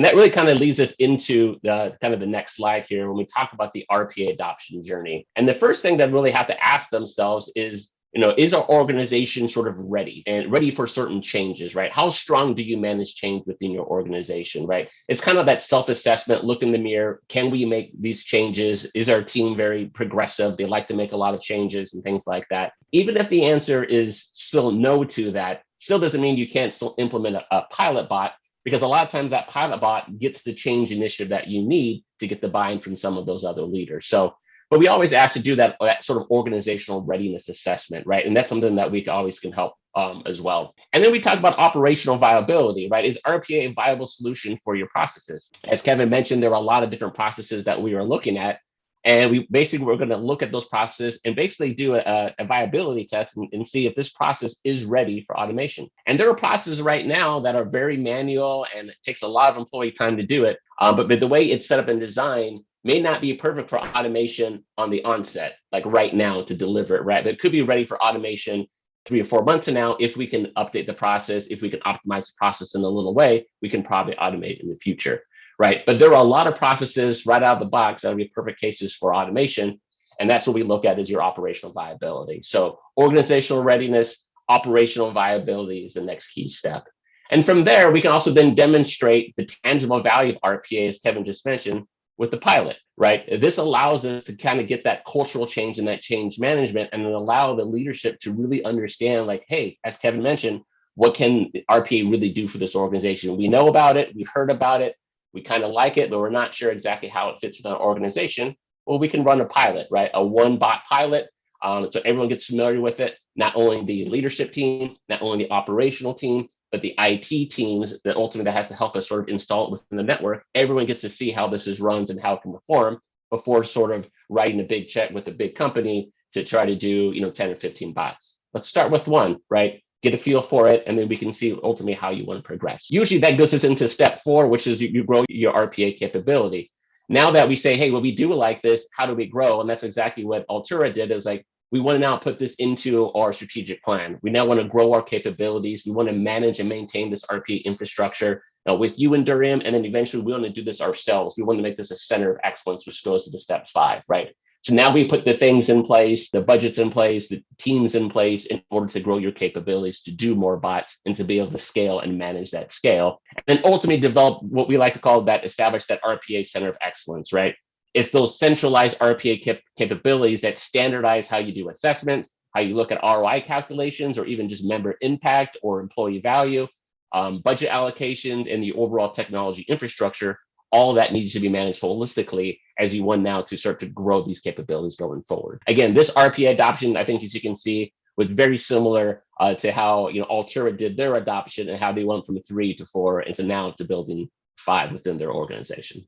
And that really kind of leads us into the kind of the next slide here when we talk about the RPA adoption journey. And the first thing that really have to ask themselves is, is our organization sort of ready and ready for certain changes, right? How strong do you manage change within your organization, right? It's kind of that self-assessment, look in the mirror. Can we make these changes? Is our team very progressive? They like to make a lot of changes and things like that. Even if the answer is still no to that, still doesn't mean you can't still implement a pilot bot, because a lot of times that pilot bot gets the change initiative that you need to get the buy-in from some of those other leaders. So, but we always ask to do that sort of organizational readiness assessment, right? And that's something that we always can help as well. And then we talk about operational viability, right? Is RPA a viable solution for your processes? As Kevin mentioned, there are a lot of different processes that we are looking at. And we're going to look at those processes and basically do a viability test and see if this process is ready for automation. And there are processes right now that are very manual and it takes a lot of employee time to do it. But the way it's set up and designed may not be perfect for automation on the onset, like right now to deliver it, right? But it could be ready for automation 3 or 4 months from now. If we can update the process, if we can optimize the process in a little way, we can probably automate in the future. Right. But there are a lot of processes right out of the box that would be perfect cases for automation. And that's what we look at as your operational viability. So organizational readiness, operational viability is the next key step. And from there, we can also then demonstrate the tangible value of RPA, as Kevin just mentioned, with the pilot, right? This allows us to kind of get that cultural change and that change management and then allow the leadership to really understand, like, hey, as Kevin mentioned, what can RPA really do for this organization? We know about it, we've heard about it, we kind of like it, but we're not sure exactly how it fits with our organization. Well, we can run a pilot, right? A one bot pilot. So everyone gets familiar with it, not only the leadership team, not only the operational team, but the IT teams that ultimately has to help us sort of install it within the network. Everyone gets to see how this is runs and how it can perform before sort of writing a big check with a big company to try to do, 10 or 15 bots. Let's start with one, right? Get a feel for it, and then we can see ultimately how you want to progress. Usually that goes us into step 4, which is you grow your RPA capability. Now that we say, hey, well, we do like this, how do we grow? And that's exactly what Altura did, is like, we want to now put this into our strategic plan. We now want to grow our capabilities. We want to manage and maintain this RPA infrastructure with you and Durham, and then eventually we want to do this ourselves. We want to make this a center of excellence, which goes to the step 5, right? So now we put the things in place, the budgets in place, the teams in place in order to grow your capabilities to do more bots and to be able to scale and manage that scale. And then ultimately develop what we like to call establish that RPA center of excellence, right? It's those centralized RPA capabilities that standardize how you do assessments, how you look at ROI calculations, or even just member impact or employee value, budget allocations, and the overall technology infrastructure. All of that needs to be managed holistically as you want now to start to grow these capabilities going forward. Again, this RPA adoption, I think, as you can see, was very similar to how Altura did their adoption and how they went from 3 to 4 and so now to building 5 within their organization.